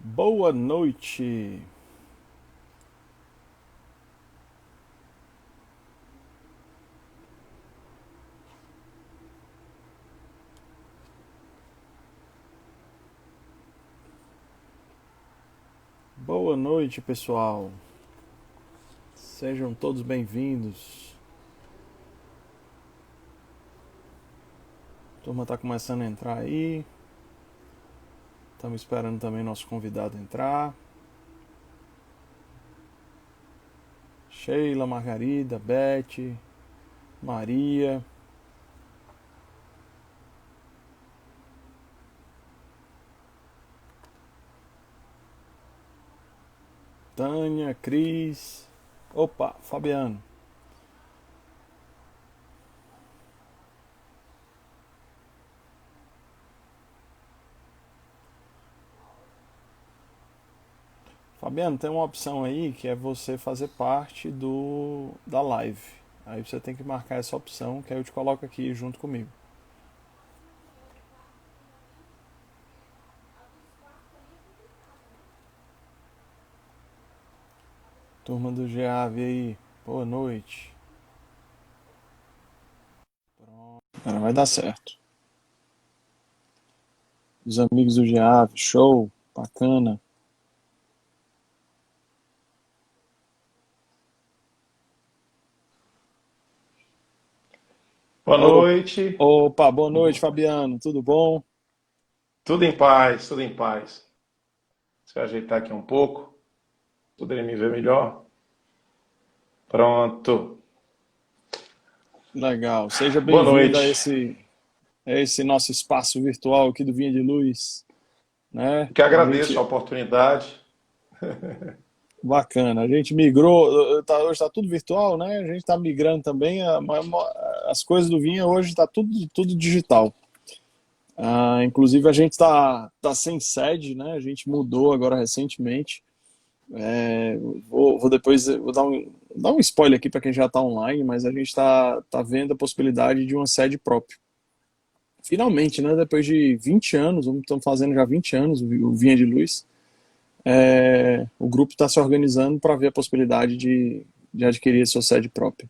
Boa noite. Boa noite, pessoal. Sejam todos bem-vindos. A turma tá começando a entrar aí. Estamos esperando também nosso convidado entrar. Sheila, Margarida, Beth, Maria. Tânia, Cris. Opa, Fabiano. Fabiano, tem uma opção aí que é você fazer parte da live. Aí você tem que marcar essa opção que aí eu te coloco aqui junto comigo. Turma do GAV aí, boa noite. Pronto. Agora vai dar certo. Os amigos do GAV, show, bacana. Boa Ô, noite. Opa, boa noite, Fabiano, tudo bom? Tudo em paz, tudo em paz. Deixa eu ajeitar aqui um pouco. Poderia me ver melhor? Pronto. Legal, seja Boa bem-vindo noite. a esse nosso espaço virtual aqui do Vinha de Luz, né? Que A agradeço a gente, oportunidade. bacana, a gente migrou, hoje está tudo virtual, né? A gente está migrando também, as coisas do Vinha hoje está tudo digital. Inclusive a gente tá sem sede, né? A gente mudou agora recentemente. É, vou depois vou dar um spoiler aqui para quem já está online, mas a gente tá vendo a possibilidade de uma sede própria. Finalmente, né? Depois de 20 anos, estamos fazendo já 20 anos o Vinha de Luz, o grupo está se organizando para ver a possibilidade de adquirir a sua sede própria.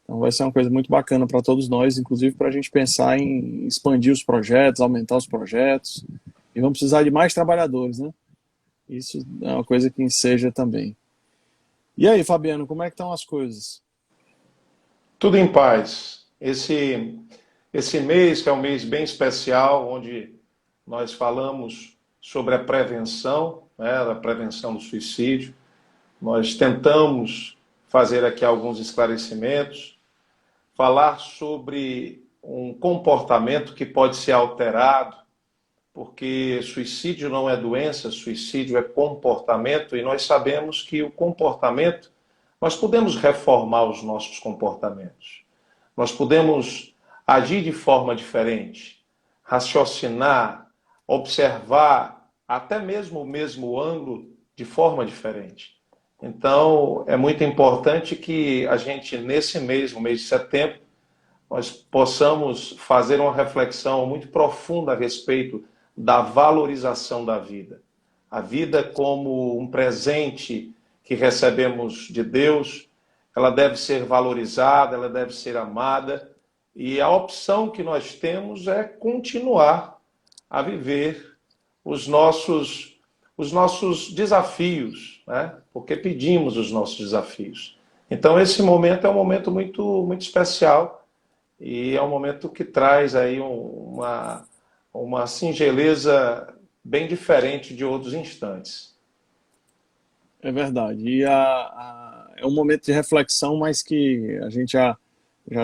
Então vai ser uma coisa muito bacana para todos nós, inclusive para a gente pensar em expandir os projetos, aumentar os projetos. E vamos precisar de mais trabalhadores, né? Isso é uma coisa que enseja também. E aí, Fabiano, como é que estão as coisas? Tudo em paz. Esse mês, que é um mês bem especial, onde nós falamos sobre a prevenção, né, a prevenção do suicídio. Nós tentamos fazer aqui alguns esclarecimentos, falar sobre um comportamento que pode ser alterado, porque suicídio não é doença, suicídio é comportamento, e nós sabemos que o comportamento, nós podemos reformar os nossos comportamentos, nós podemos agir de forma diferente, raciocinar, observar, até mesmo o mesmo ângulo de forma diferente. Então, é muito importante que a gente, nesse mês, no mês de setembro, nós possamos fazer uma reflexão muito profunda a respeito da valorização da vida. A vida como um presente que recebemos de Deus, ela deve ser valorizada, ela deve ser amada, e a opção que nós temos é continuar a viver os nossos desafios, né? Porque pedimos os nossos desafios. Então, esse momento é um momento muito especial e é um momento que traz aí uma singeleza bem diferente de outros instantes. É verdade. É um momento de reflexão, mas que a gente já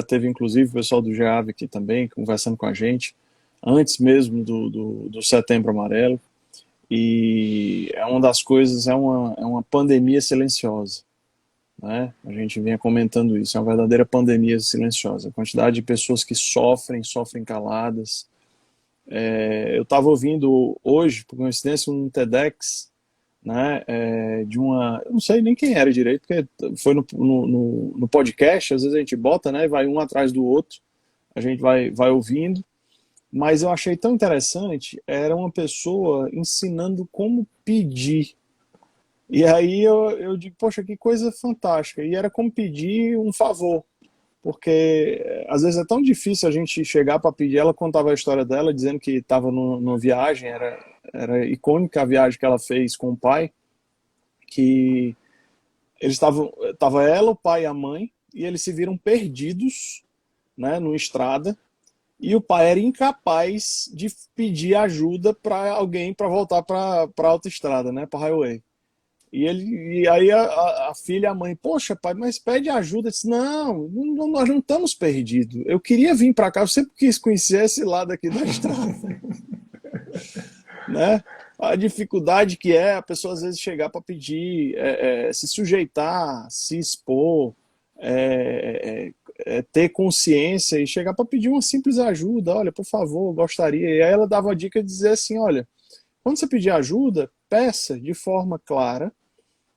teve, inclusive, o pessoal do GEAV aqui também, conversando com a gente, antes mesmo do Setembro Amarelo. E é uma das coisas, é uma pandemia silenciosa, né? A gente vinha comentando isso, é uma verdadeira pandemia silenciosa. A quantidade de pessoas que sofrem caladas. Eu estava ouvindo hoje, por coincidência, um TEDx, né, de uma, eu não sei nem quem era direito, porque foi no podcast, às vezes a gente bota, né, vai um atrás do outro, a gente vai ouvindo, mas eu achei tão interessante, era uma pessoa ensinando como pedir. E aí eu digo, poxa, que coisa fantástica. E era como pedir um favor, porque às vezes é tão difícil a gente chegar para pedir. Ela contava a história dela, dizendo que estava numa viagem, era icônica a viagem que ela fez com o pai, que eles tava ela, o pai e a mãe, e eles se viram perdidos, né, numa estrada, e o pai era incapaz de pedir ajuda para alguém para voltar para a autoestrada, né, para highway. E aí a filha e a mãe, poxa, pai, mas pede ajuda. Eu disse, não, nós não estamos perdidos. Eu queria vir para cá, eu sempre quis conhecer esse lado aqui da estrada, né? A dificuldade que é a pessoa às vezes chegar para pedir, se sujeitar, se expor, ter consciência e chegar para pedir uma simples ajuda. Olha, por favor, gostaria. E aí ela dava a dica de dizer assim, olha, quando você pedir ajuda, peça de forma clara,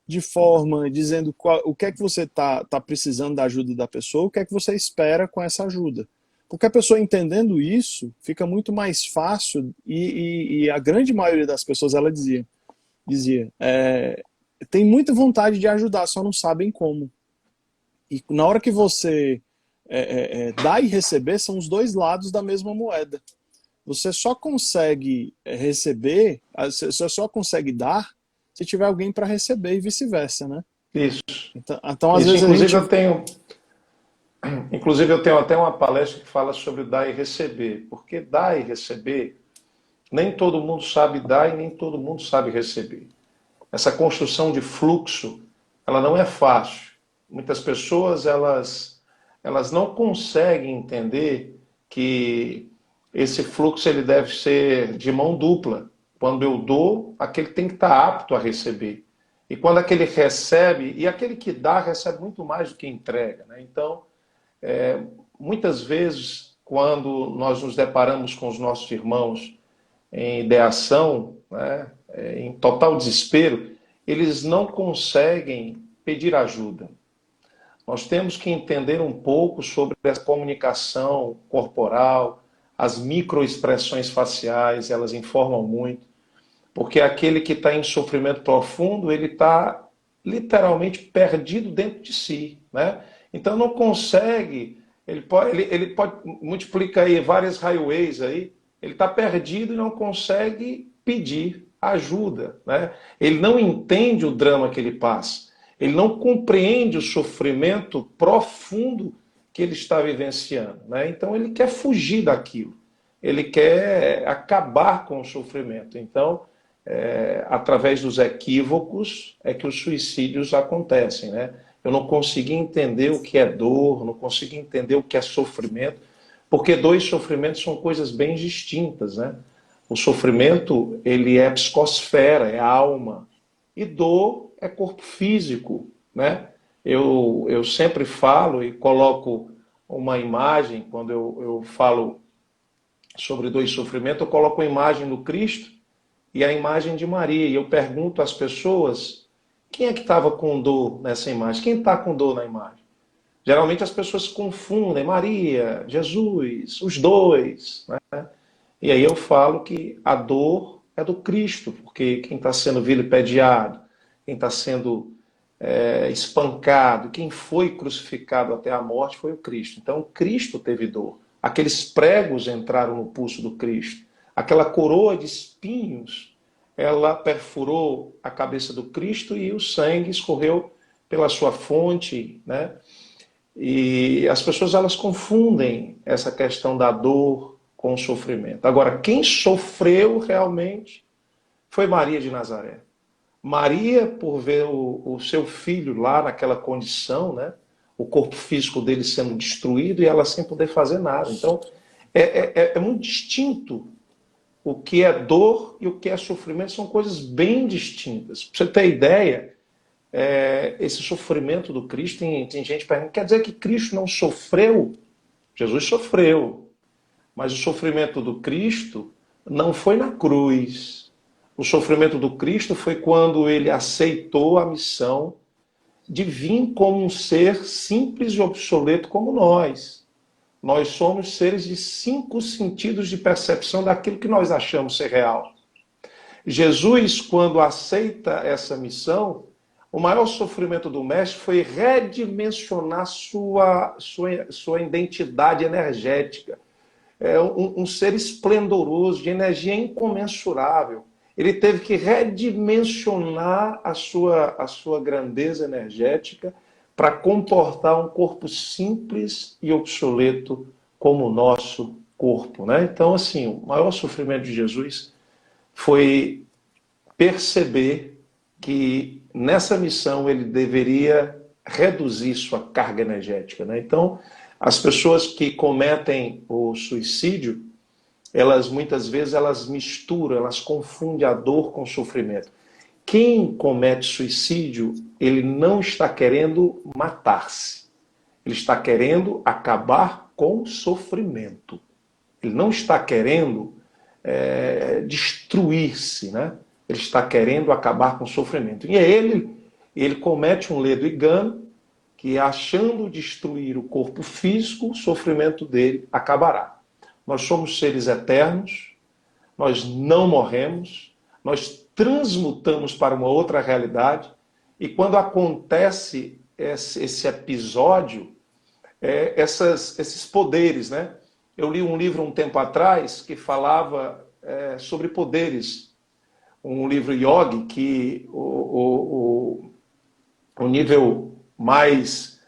de forma dizendo o que é que você tá precisando da ajuda da pessoa, o que é que você espera com essa ajuda. Porque a pessoa entendendo isso, fica muito mais fácil e a grande maioria das pessoas, ela dizia tem muita vontade de ajudar, só não sabem como. E na hora que você dar e receber, são os dois lados da mesma moeda. Você só consegue receber, você só consegue dar se tiver alguém para receber e vice-versa, né? Isso. Então, às Isso. vezes a gente... Inclusive, eu tenho até uma palestra que fala sobre dar e receber. Porque dar e receber, nem todo mundo sabe dar e nem todo mundo sabe receber. Essa construção de fluxo, ela não é fácil. Muitas pessoas, elas não conseguem entender que esse fluxo ele deve ser de mão dupla. Quando eu dou, aquele tem que estar apto a receber. E quando aquele recebe, e aquele que dá recebe muito mais do que entrega, né? Então, muitas vezes, quando nós nos deparamos com os nossos irmãos em ideação, né, em total desespero, eles não conseguem pedir ajuda. Nós temos que entender um pouco sobre a comunicação corporal, as microexpressões faciais, elas informam muito, porque aquele que está em sofrimento profundo, ele está literalmente perdido dentro de si, né? Então não consegue, ele pode multiplicar aí várias highways aí, ele está perdido e não consegue pedir ajuda, né? Ele não entende o drama que ele passa, ele não compreende o sofrimento profundo que ele está vivenciando, né? Então ele quer fugir daquilo, ele quer acabar com o sofrimento. Então, através dos equívocos é que os suicídios acontecem, né? Eu não consegui entender o que é dor, não consegui entender o que é sofrimento, porque dois sofrimentos são coisas bem distintas, né? O sofrimento, ele é psicosfera, é alma, e dor é corpo físico, né? Eu sempre falo e coloco uma imagem, quando eu falo sobre dois sofrimentos, eu coloco a imagem do Cristo e a imagem de Maria. E eu pergunto às pessoas, quem é que estava com dor nessa imagem? Quem está com dor na imagem? Geralmente as pessoas confundem Maria, Jesus, os dois, né? E aí eu falo que a dor é do Cristo, porque quem está sendo vilipendiado, quem está sendo espancado, quem foi crucificado até a morte foi o Cristo. Então Cristo teve dor. Aqueles pregos entraram no pulso do Cristo. Aquela coroa de espinhos, ela perfurou a cabeça do Cristo e o sangue escorreu pela sua fonte, né? E as pessoas, elas confundem essa questão da dor com o sofrimento. Agora, quem sofreu realmente foi Maria de Nazaré. Maria, por ver o seu filho lá naquela condição, né? O corpo físico dele sendo destruído e ela sem poder fazer nada. Então, é muito distinto. O que é dor e o que é sofrimento são coisas bem distintas. Para você ter ideia, esse sofrimento do Cristo, tem gente perguntando, quer dizer que Cristo não sofreu? Jesus sofreu, mas o sofrimento do Cristo não foi na cruz. O sofrimento do Cristo foi quando ele aceitou a missão de vir como um ser simples e obsoleto como nós. nós somos seres de 5 sentidos de percepção daquilo que nós achamos ser real. Jesus, quando aceita essa missão, o maior sofrimento do mestre foi redimensionar sua identidade energética. É um ser esplendoroso, de energia incomensurável. Ele teve que redimensionar a sua grandeza energética para comportar um corpo simples e obsoleto como o nosso corpo, né? Então, assim, o maior sofrimento de Jesus foi perceber que nessa missão ele deveria reduzir sua carga energética, né? Então, as pessoas que cometem o suicídio, elas muitas vezes elas misturam, elas confundem a dor com o sofrimento. Quem comete suicídio, ele não está querendo matar-se. Ele está querendo acabar com o sofrimento. Ele não está querendo destruir-se, né? Ele está querendo acabar com o sofrimento. E ele comete um ledo engano, que achando destruir o corpo físico, o sofrimento dele acabará. Nós somos seres eternos, nós não morremos, nós transmutamos para uma outra realidade, e quando acontece esse episódio, esses poderes, né? Eu li um livro um tempo atrás que falava sobre poderes, um livro yogi, que o nível mais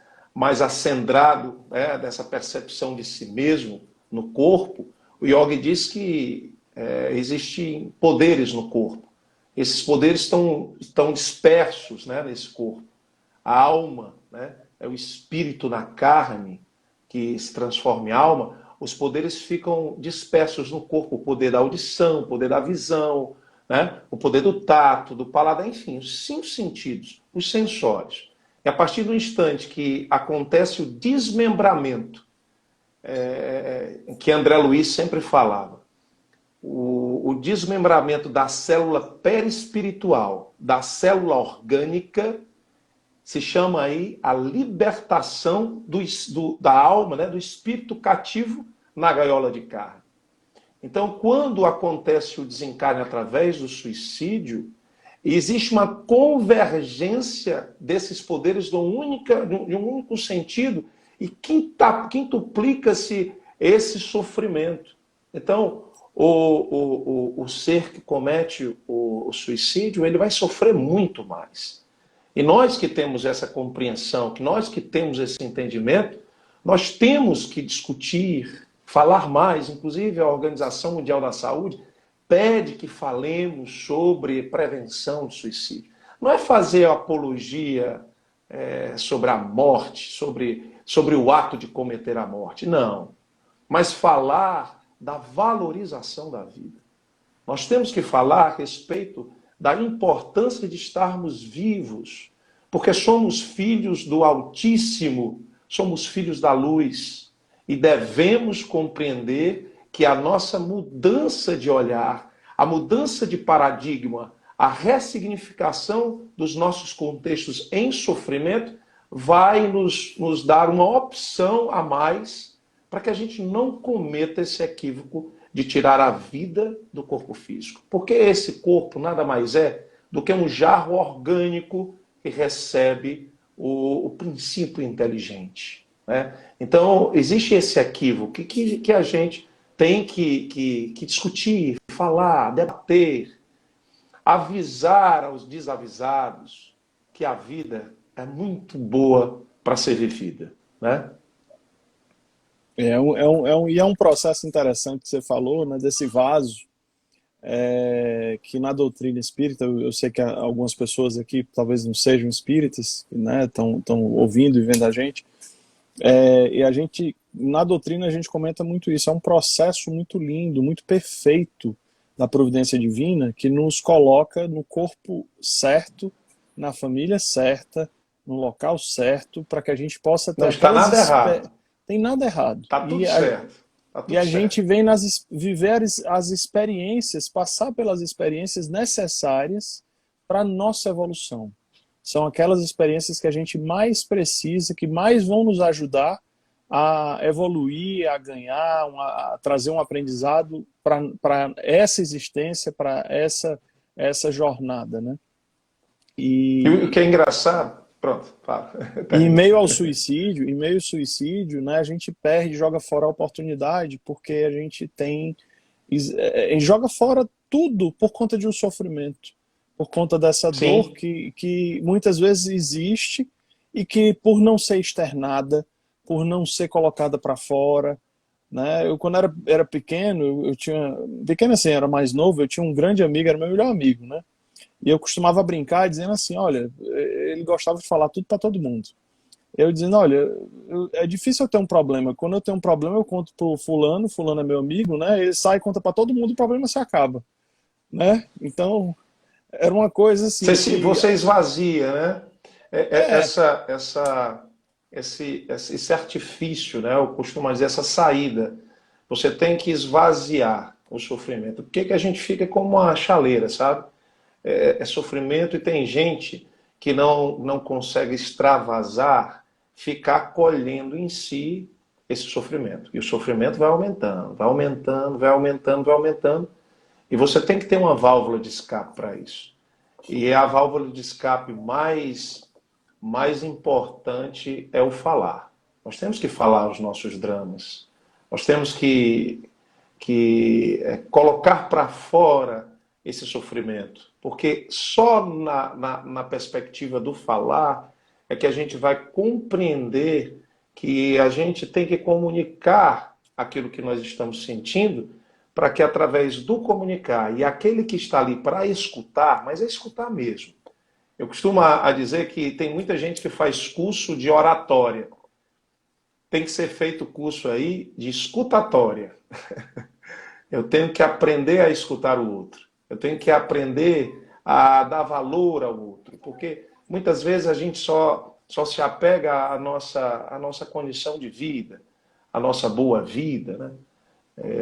acendrado, né, dessa percepção de si mesmo no corpo, o yogi diz que existem poderes no corpo. Esses poderes estão dispersos, né, nesse corpo. A alma, né, é o espírito na carne que se transforma em alma. Os poderes ficam dispersos no corpo. O poder da audição, o poder da visão, né, o poder do tato, do paladar, enfim, os 5 sentidos, os sensórios. E a partir do instante que acontece o desmembramento, que André Luiz sempre falava, o desmembramento da célula perispiritual, da célula orgânica, se chama aí a libertação da alma, né, do espírito cativo na gaiola de carne. Então, quando acontece o desencarne através do suicídio, existe uma convergência desses poderes de um único sentido e quintuplica-se esse sofrimento. Então, o ser que comete o suicídio, ele vai sofrer muito mais. E nós que temos essa compreensão, que nós que temos esse entendimento, nós temos que discutir, falar mais. Inclusive, a Organização Mundial da Saúde pede que falemos sobre prevenção do suicídio. Não é fazer apologia sobre a morte, sobre o ato de cometer a morte, não. Mas falar da valorização da vida. Nós temos que falar a respeito da importância de estarmos vivos, porque somos filhos do Altíssimo, somos filhos da luz, e devemos compreender que a nossa mudança de olhar, a mudança de paradigma, a ressignificação dos nossos contextos em sofrimento vai nos dar uma opção a mais para que a gente não cometa esse equívoco de tirar a vida do corpo físico. Porque esse corpo nada mais é do que um jarro orgânico que recebe o princípio inteligente, né? Então, existe esse equívoco que a gente tem que discutir, falar, debater, avisar aos desavisados que a vida é muito boa para ser vivida, né? E é um processo interessante que você falou, né, desse vaso, que na doutrina espírita, eu sei que algumas pessoas aqui talvez não sejam espíritas, né, estão ouvindo e vendo a gente, e a gente, na doutrina a gente comenta muito isso, é um processo muito lindo, muito perfeito da providência divina, que nos coloca no corpo certo, na família certa, no local certo, para que a gente possa ter... Não está nada errado. Tem nada errado. Está tudo certo. Tá tudo e a certo. gente vem viver as experiências, passar pelas experiências necessárias para a nossa evolução. São aquelas experiências que a gente mais precisa, que mais vão nos ajudar a evoluir, a ganhar, a trazer um aprendizado para essa existência, para essa jornada, né? E o que E, é engraçado, pronto, fala, e em termina. meio ao suicídio, né, a gente perde, joga fora a oportunidade, porque a gente joga fora tudo por conta de um sofrimento, por conta dessa dor Sim, que muitas vezes existe e que, por não ser externada, por não ser colocada para fora, né? Eu, quando era pequeno, eu tinha. Pequeno assim, era mais novo, eu tinha um grande amigo, era meu melhor amigo, né? E eu costumava brincar dizendo assim: olha, ele gostava de falar tudo para todo mundo. Eu dizendo: olha, é difícil eu ter um problema. Quando eu tenho um problema, eu conto pro fulano, fulano é meu amigo, né? Ele sai e conta para todo mundo, o problema se acaba, né? Então, era uma coisa assim que. você esvazia, né? É, Esse artifício, né? Eu costumo dizer, essa saída. Você tem que esvaziar o sofrimento. Por que que a gente fica como uma chaleira, sabe? É sofrimento e tem gente que não consegue extravasar, ficar colhendo em si esse sofrimento. E o sofrimento vai aumentando, vai aumentando, vai aumentando, vai aumentando. E você tem que ter uma válvula de escape para isso. E a válvula de escape mais importante é o falar. Nós temos que falar os nossos dramas. Nós temos que colocar para fora esse sofrimento. Porque só na perspectiva do falar é que a gente vai compreender que a gente tem que comunicar aquilo que nós estamos sentindo para que através do comunicar e aquele que está ali para escutar, mas é escutar mesmo. Eu costumo a dizer que tem muita gente que faz curso de oratória. Tem que ser feito curso aí de escutatória. Eu tenho que aprender a escutar o outro. Eu tenho que aprender a dar valor ao outro. Porque muitas vezes a gente só se apega à nossa condição de vida, à nossa boa vida, né?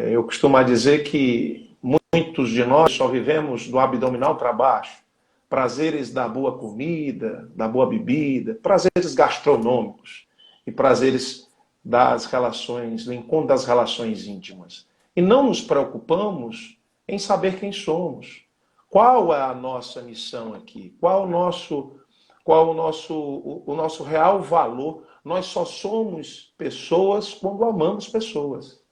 Eu costumo dizer que muitos de nós só vivemos do abdominal para baixo. Prazeres da boa comida, da boa bebida, prazeres gastronômicos e prazeres das relações, do encontro das relações íntimas. E não nos preocupamos em saber quem somos. Qual é a nossa missão aqui? Qual o nosso real valor? Nós só somos pessoas quando amamos pessoas.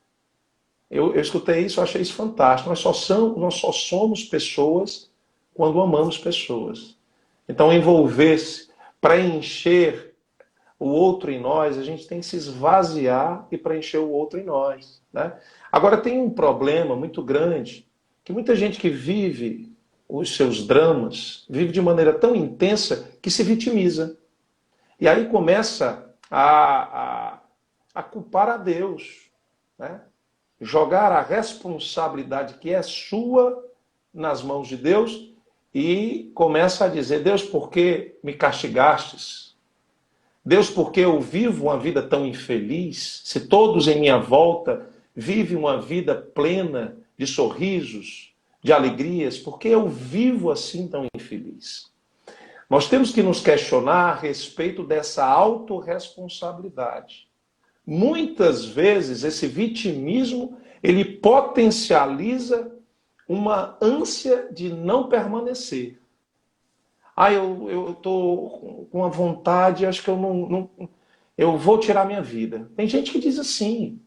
Eu escutei isso, eu achei isso fantástico. Nós só somos pessoas quando amamos pessoas. Então, envolver-se, preencher o outro em nós, a gente tem que se esvaziar e preencher o outro em nós, né? Agora, tem um problema muito grande, que muita gente que vive os seus dramas, vive de maneira tão intensa que se vitimiza. E aí começa a culpar a Deus, né? Jogar a responsabilidade que é sua nas mãos de Deus e começa a dizer: Deus, por que me castigastes? Deus, por que eu vivo uma vida tão infeliz? Se todos em minha volta vivem uma vida plena de sorrisos, de alegrias, por que eu vivo assim tão infeliz? Nós temos que nos questionar a respeito dessa autorresponsabilidade. Muitas vezes esse vitimismo ele potencializa uma ânsia de não permanecer. Eu estou com uma vontade, acho que eu vou tirar minha vida. Tem gente que diz assim,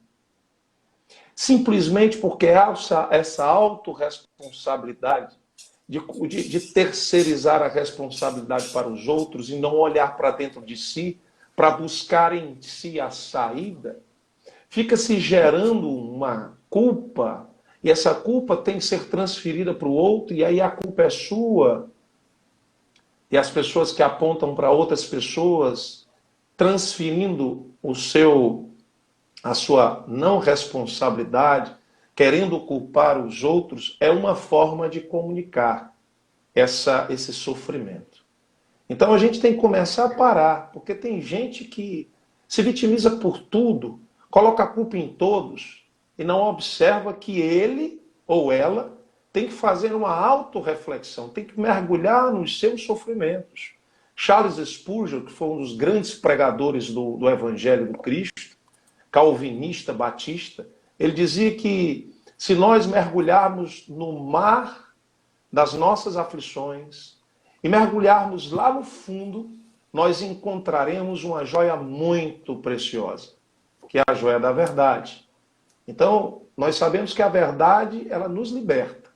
simplesmente porque há essa autorresponsabilidade de terceirizar a responsabilidade para os outros e não olhar para dentro de si, para buscar em si a saída, fica se gerando uma culpa, e essa culpa tem que ser transferida para o outro, e aí a culpa é sua, e as pessoas que apontam para outras pessoas, transferindo a sua não responsabilidade, querendo culpar os outros, é uma forma de comunicar esse sofrimento. Então a gente tem que começar a parar, porque tem gente que se vitimiza por tudo, coloca a culpa em todos e não observa que ele ou ela tem que fazer uma autorreflexão, tem que mergulhar nos seus sofrimentos. Charles Spurgeon, que foi um dos grandes pregadores do Evangelho do Cristo, calvinista batista, ele dizia que se nós mergulharmos no mar das nossas aflições e mergulharmos lá no fundo, nós encontraremos uma joia muito preciosa, que é a joia da verdade. Então, nós sabemos que a verdade, ela nos liberta.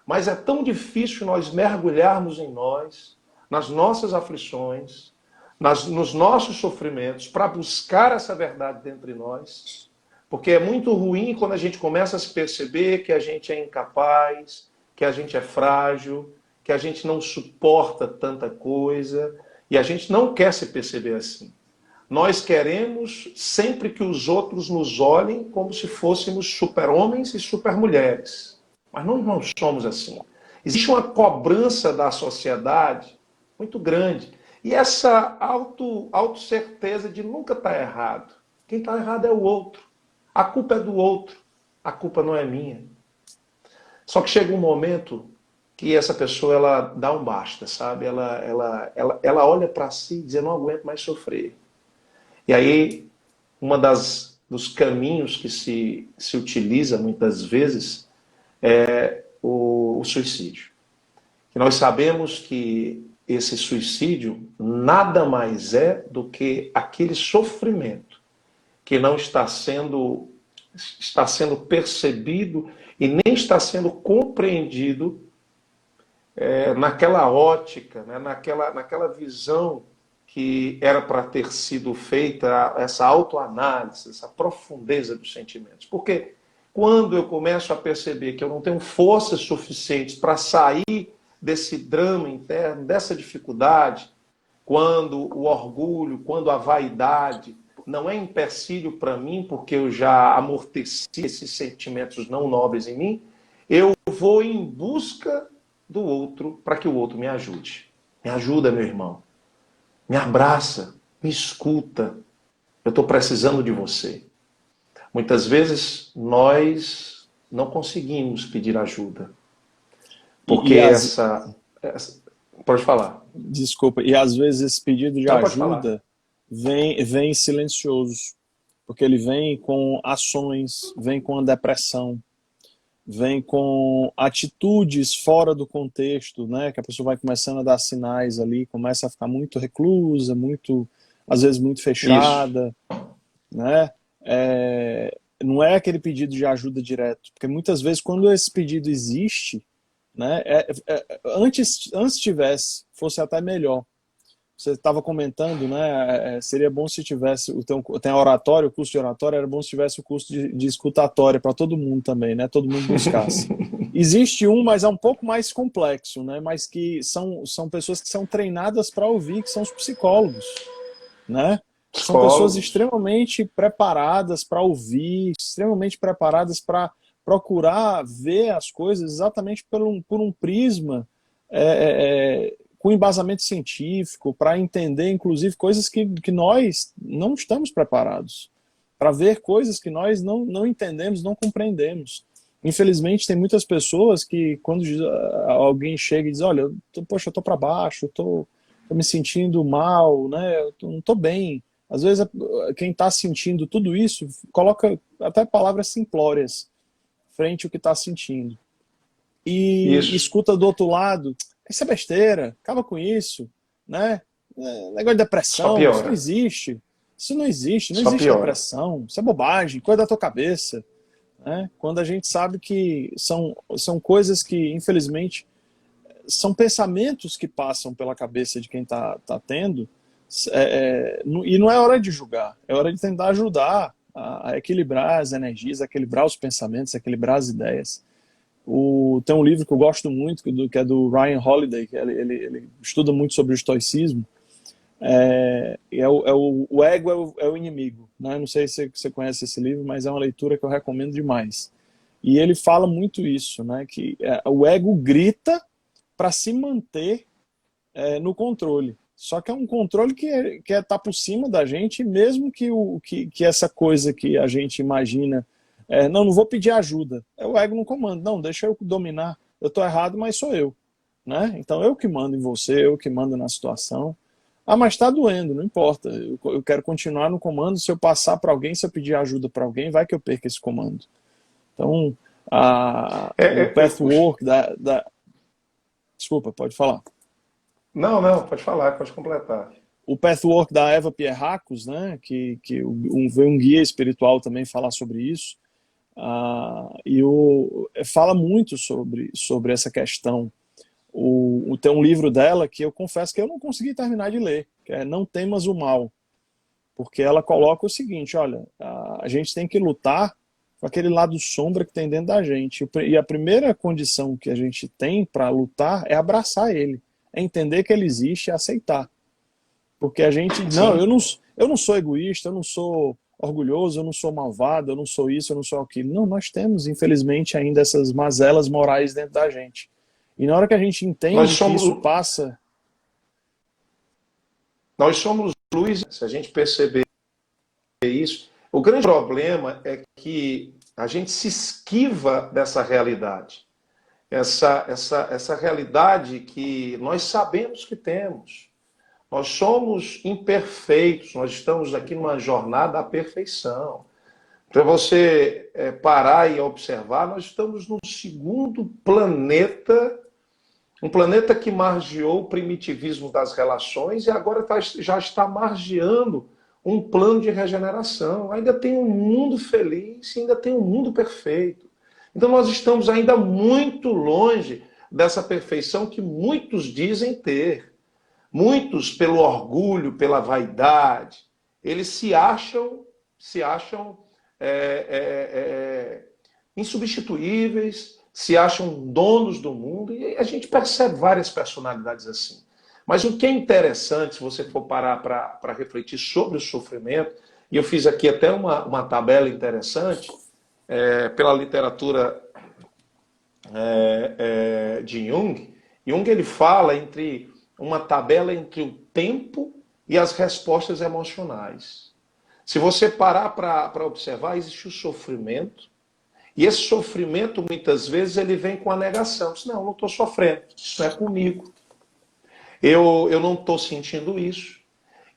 Mas é tão difícil nós mergulharmos em nós, nas nossas aflições, nos nossos sofrimentos, para buscar essa verdade dentro de nós. Porque é muito ruim quando a gente começa a se perceber que a gente é incapaz, que a gente é frágil, que a gente não suporta tanta coisa, e a gente não quer se perceber assim. Nós queremos sempre que os outros nos olhem como se fôssemos super-homens e super-mulheres. Mas nós não somos assim. Existe uma cobrança da sociedade muito grande. E essa autocerteza de nunca estar errado. Quem está errado é o outro. A culpa é do outro. A culpa não é minha. Só que chega um momento que essa pessoa ela dá um basta, sabe? Ela olha para si e diz, eu não aguento mais sofrer. E aí, dos caminhos que se utiliza muitas vezes é o suicídio. E nós sabemos que esse suicídio nada mais é do que aquele sofrimento que não está sendo percebido e nem está sendo compreendido naquela ótica, né, naquela visão que era para ter sido feita essa autoanálise, essa profundeza dos sentimentos. Porque quando eu começo a perceber que eu não tenho forças suficientes para sair desse drama interno, dessa dificuldade, quando o orgulho, quando a vaidade não é empecilho para mim, porque eu já amorteci esses sentimentos não nobres em mim, eu vou em busca do outro para que o outro me ajude. Me ajuda, meu irmão. Me abraça, me escuta. Eu estou precisando de você. Muitas vezes nós não conseguimos pedir ajuda. Porque Pode falar. Desculpa. E às vezes esse pedido de Não, pode falar. ajuda vem silencioso. Porque ele vem com ações, vem com a depressão, vem com atitudes fora do contexto, né? Que a pessoa vai começando a dar sinais ali, começa a ficar muito reclusa, às vezes muito fechada, né? Não é aquele pedido de ajuda direto, porque muitas vezes quando esse pedido existe, né? Antes fosse até melhor. Você estava comentando, né? Seria bom se tivesse tem oratório, o curso de oratório, era bom se tivesse o curso de escutatória para todo mundo também, né? Todo mundo buscasse. Existe mas é um pouco mais complexo, né? Mas que são pessoas que são treinadas para ouvir, que são os psicólogos, né? São pessoas extremamente preparadas para ouvir, extremamente preparadas para procurar ver as coisas exatamente por um prisma com embasamento científico, para entender, inclusive, coisas que nós não estamos preparados, para ver coisas que nós não entendemos, não compreendemos. Infelizmente, tem muitas pessoas que, quando alguém chega e diz, olha, eu estou para baixo, eu estou me sentindo mal, né? Eu não estou bem. Às vezes, quem está sentindo tudo isso, coloca até palavras simplórias frente ao que está sentindo. E escuta do outro lado, isso é besteira, acaba com isso, né? Negócio de depressão, isso não existe. Isso não existe depressão, isso é bobagem, coisa da tua cabeça. Né? Quando a gente sabe que são coisas que, infelizmente, são pensamentos que passam pela cabeça de quem está tendo, e não é hora de julgar, é hora de tentar ajudar a equilibrar as energias, a equilibrar os pensamentos, a equilibrar as ideias. Tem um livro que eu gosto muito, que é do Ryan Holiday, que ele estuda muito sobre o estoicismo. O ego é o inimigo, né? Não sei se você conhece esse livro, mas é uma leitura que eu recomendo demais. E ele fala muito isso, né? Que o ego grita para se manter no controle. Só que é um controle que tá por cima da gente, mesmo que essa coisa que a gente imagina, não vou pedir ajuda. O ego não comanda, não, deixa eu dominar. Eu estou errado, mas sou eu. Né? Então eu que mando em você, eu que mando na situação. Ah, mas está doendo, não importa. Eu quero continuar no comando. Se eu passar para alguém, se eu pedir ajuda para alguém, vai que eu perca esse comando. Então, o pathwork Desculpa, pode falar. Não, não, pode falar, pode completar. O pathwork da Eva Pierrakos, né, veio um guia espiritual também falar sobre isso, fala muito sobre essa questão. Tem um livro dela que eu confesso que eu não consegui terminar de ler, que é Não Temas o Mal, porque ela coloca o seguinte, olha, a gente tem que lutar com aquele lado sombra que tem dentro da gente, e a primeira condição que a gente tem para lutar é abraçar ele, é entender que ele existe e aceitar. Porque a gente, não, eu não sou egoísta, eu não sou orgulhoso, eu não sou malvado, eu não sou isso, eu não sou aquilo. Não, nós temos, infelizmente, ainda essas mazelas morais dentro da gente. E na hora que a gente entende que isso passa... Nós somos luz, se a gente perceber isso. O grande problema é que a gente se esquiva dessa realidade. Essa realidade que nós sabemos que temos. Nós somos imperfeitos, nós estamos aqui numa jornada à perfeição. Para você parar e observar, nós estamos num segundo planeta, um planeta que margeou o primitivismo das relações e agora já está margeando um plano de regeneração. Ainda tem um mundo feliz, ainda tem um mundo perfeito. Então nós estamos ainda muito longe dessa perfeição que muitos dizem ter. Muitos, pelo orgulho, pela vaidade, eles se acham insubstituíveis, se acham donos do mundo, e a gente percebe várias personalidades assim. Mas o que é interessante, se você for parar para refletir sobre o sofrimento, e eu fiz aqui até uma tabela interessante, pela literatura de Jung. Jung ele fala uma tabela entre o tempo e as respostas emocionais. Se você parar para observar, existe o sofrimento, e esse sofrimento, muitas vezes, ele vem com a negação. Diz, não estou sofrendo, isso não é comigo. Eu não estou sentindo isso.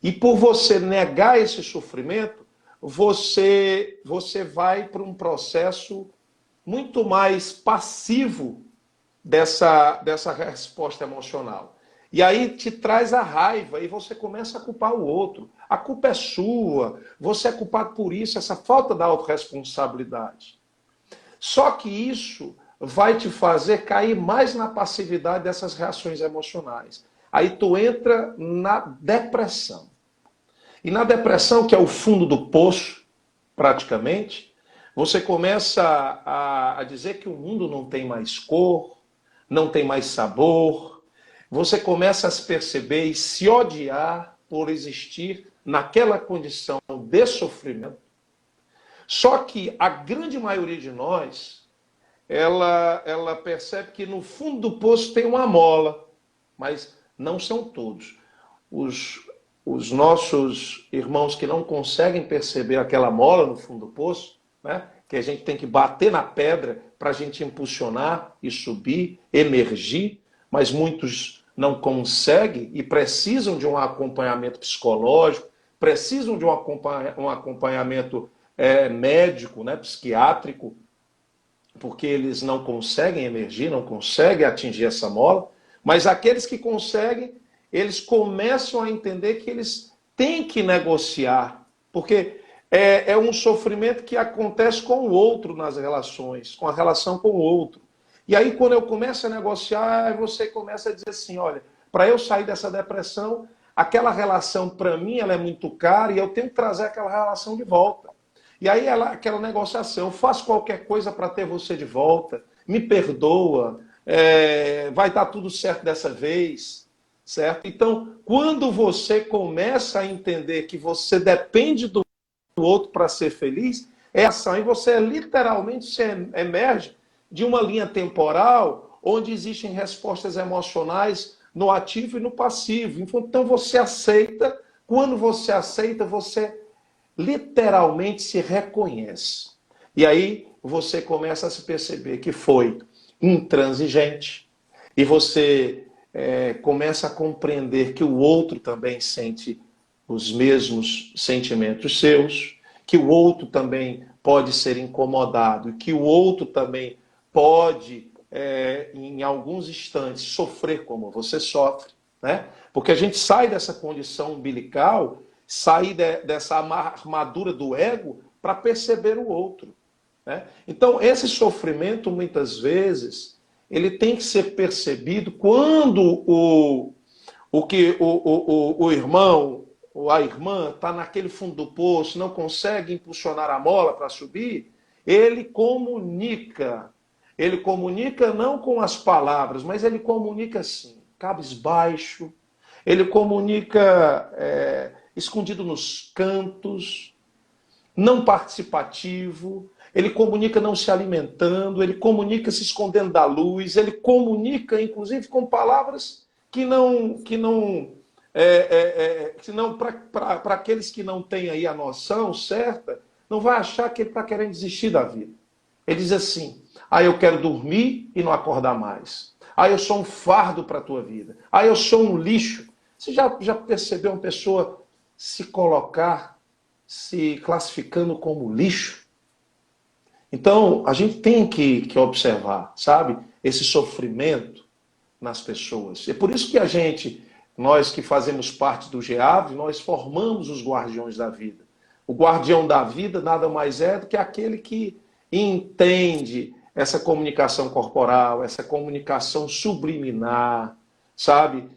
E por você negar esse sofrimento, você vai para um processo muito mais passivo dessa resposta emocional. E aí te traz a raiva e você começa a culpar o outro. A culpa é sua, você é culpado por isso, essa falta da autorresponsabilidade. Só que isso vai te fazer cair mais na passividade dessas reações emocionais. Aí tu entra na depressão. E na depressão, que é o fundo do poço, praticamente, você começa a dizer que o mundo não tem mais cor, não tem mais sabor. Você começa a se perceber e se odiar por existir naquela condição de sofrimento. Só que a grande maioria de nós, ela percebe que no fundo do poço tem uma mola, mas não são todos. Os nossos irmãos que não conseguem perceber aquela mola no fundo do poço, né, que a gente tem que bater na pedra para a gente impulsionar e subir, emergir, mas muitos não conseguem e precisam de um acompanhamento psicológico, precisam de um acompanhamento médico, né, psiquiátrico, porque eles não conseguem emergir, não conseguem atingir essa mola, mas aqueles que conseguem, eles começam a entender que eles têm que negociar, porque é um sofrimento que acontece com o outro nas relações, com a relação com o outro. E aí, quando eu começo a negociar, você começa a dizer assim, olha, para eu sair dessa depressão, aquela relação, para mim, ela é muito cara e eu tenho que trazer aquela relação de volta. E aí, aquela negociação, eu faço qualquer coisa para ter você de volta, me perdoa, vai dar tudo certo dessa vez, certo? Então, quando você começa a entender que você depende do outro para ser feliz, é ação. E você literalmente emerge de uma linha temporal onde existem respostas emocionais no ativo e no passivo. Então você aceita, quando você aceita, você literalmente se reconhece. E aí você começa a se perceber que foi intransigente. E você começa a compreender que o outro também sente os mesmos sentimentos seus, que o outro também pode ser incomodado, que o outro também pode, em alguns instantes, sofrer como você sofre, né? Porque a gente sai dessa condição umbilical, sai dessa armadura do ego para perceber o outro, né? Então, esse sofrimento, muitas vezes, ele tem que ser percebido quando o irmão ou a irmã está naquele fundo do poço, não consegue impulsionar a mola para subir, ele comunica. Ele comunica não com as palavras, mas ele comunica assim, cabisbaixo, ele comunica escondido nos cantos, não participativo, ele comunica não se alimentando, ele comunica se escondendo da luz, ele comunica, inclusive, com palavras que não para aqueles que não têm aí a noção certa, não vai achar que ele está querendo desistir da vida. Ele diz assim, eu quero dormir e não acordar mais. Eu sou um fardo para a tua vida. Eu sou um lixo. Você já percebeu uma pessoa se colocar, se classificando como lixo? Então, a gente tem que observar, sabe, esse sofrimento nas pessoas. É por isso que nós que fazemos parte do GEAV, nós formamos os guardiões da vida. O guardião da vida nada mais é do que aquele que entende essa comunicação corporal, essa comunicação subliminar, sabe?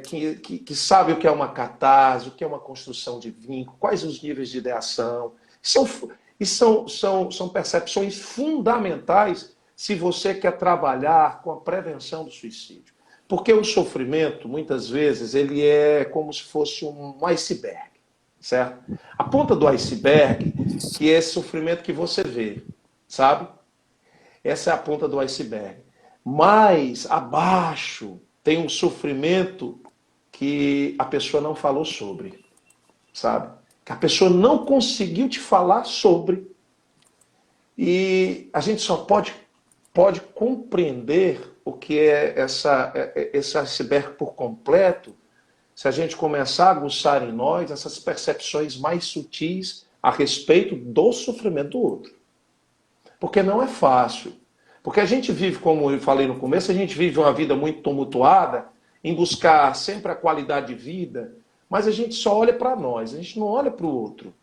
Que sabe o que é uma catarse, o que é uma construção de vínculo, quais os níveis de ideação. São percepções fundamentais se você quer trabalhar com a prevenção do suicídio. Porque o sofrimento, muitas vezes, ele é como se fosse um iceberg, certo? A ponta do iceberg, que é esse sofrimento que você vê, sabe? Essa é a ponta do iceberg. Mas abaixo tem um sofrimento que a pessoa não falou sobre, sabe? Que a pessoa não conseguiu te falar sobre. E a gente só pode compreender o que é esse iceberg por completo se a gente começar a aguçar em nós essas percepções mais sutis a respeito do sofrimento do outro. Porque não é fácil. Porque a gente vive, como eu falei no começo, a gente vive uma vida muito tumultuada em buscar sempre a qualidade de vida, mas a gente só olha para nós, a gente não olha para o outro.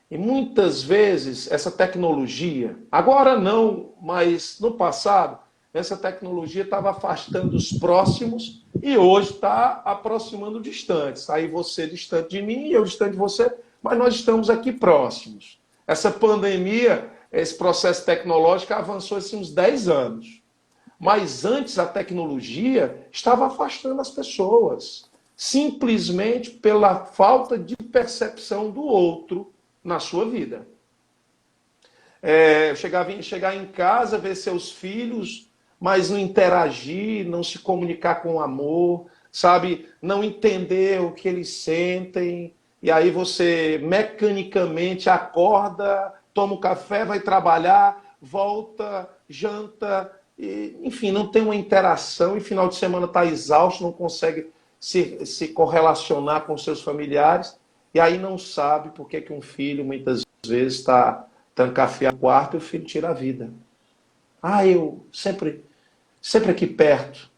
E muitas vezes essa tecnologia, agora não, mas no passado, essa tecnologia estava afastando os próximos e hoje está aproximando distantes. Aí você distante de mim e eu distante de você, mas nós estamos aqui próximos. Essa pandemia, esse processo tecnológico avançou assim, uns 10 anos. Mas antes a tecnologia estava afastando as pessoas, simplesmente pela falta de percepção do outro na sua vida. Chegar em casa, ver seus filhos, mas não interagir, não se comunicar com amor, sabe? Não entender o que eles sentem. E aí você mecanicamente acorda, toma um café, vai trabalhar, volta, janta, enfim, não tem uma interação e final de semana está exausto, não consegue se correlacionar com seus familiares. E aí não sabe por que um filho muitas vezes está trancafiado no quarto e o filho tira a vida. Eu sempre aqui perto.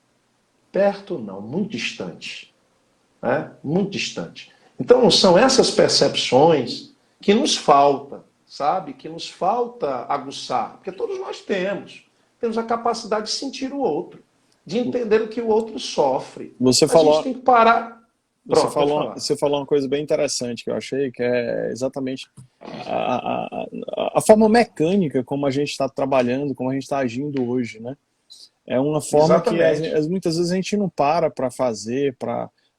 Perto não, muito distante. Né? Muito distante. Então são essas percepções que nos falta, sabe? Que nos falta aguçar. Porque todos nós temos a capacidade de sentir o outro, de entender o que o outro sofre. A gente tem que parar. Você falou uma coisa bem interessante que eu achei, que é exatamente a forma mecânica como a gente está trabalhando, como a gente está agindo hoje, né? É uma forma que muitas vezes a gente não para fazer.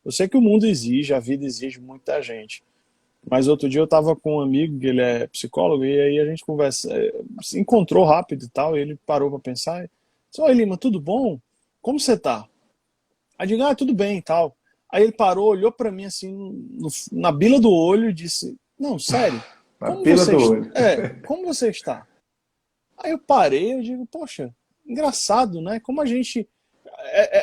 Eu sei que o mundo exige, a vida exige muito da gente. Mas outro dia eu estava com um amigo, que ele é psicólogo, e aí a gente se encontrou rápido e tal, e ele parou para pensar, e disse, oi Lima, tudo bom? Como você tá? Aí eu digo, tudo bem e tal. Aí ele parou, olhou para mim assim, na bila do olho e disse, não, sério, como você está? Aí eu parei, eu digo, poxa, engraçado, né? Como a gente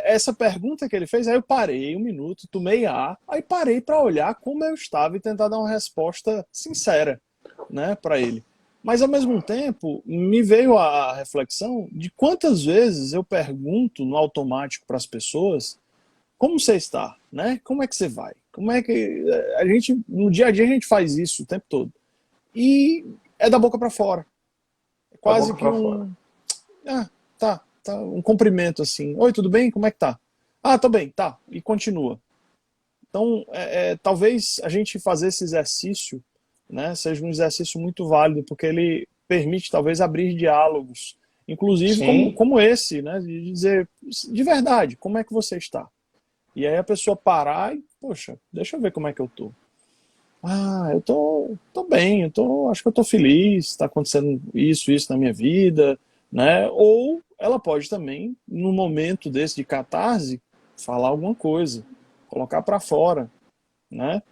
essa pergunta que ele fez, aí eu parei um minuto, tomei ar, aí parei para olhar como eu estava e tentar dar uma resposta sincera, né, para ele. Mas ao mesmo tempo, me veio a reflexão de quantas vezes eu pergunto no automático para as pessoas como você está, né? Como é que você vai? Como é que a gente no dia a dia a gente faz isso o tempo todo e é da boca para fora, é Da quase boca que para fora. um tá, um cumprimento assim. Oi, tudo bem? Como é que tá? Ah, tô bem, tá. E continua. Então, talvez a gente fazer esse exercício, né, seja um exercício muito válido, porque ele permite talvez abrir diálogos, inclusive Sim, como esse, né, de dizer de verdade, como é que você está? E aí a pessoa parar e, poxa, deixa eu ver como é que eu tô. Ah, tô bem, acho que eu tô feliz, está acontecendo isso na minha vida, né? Ou ela pode também, no momento desse de catarse, falar alguma coisa, colocar para fora, né?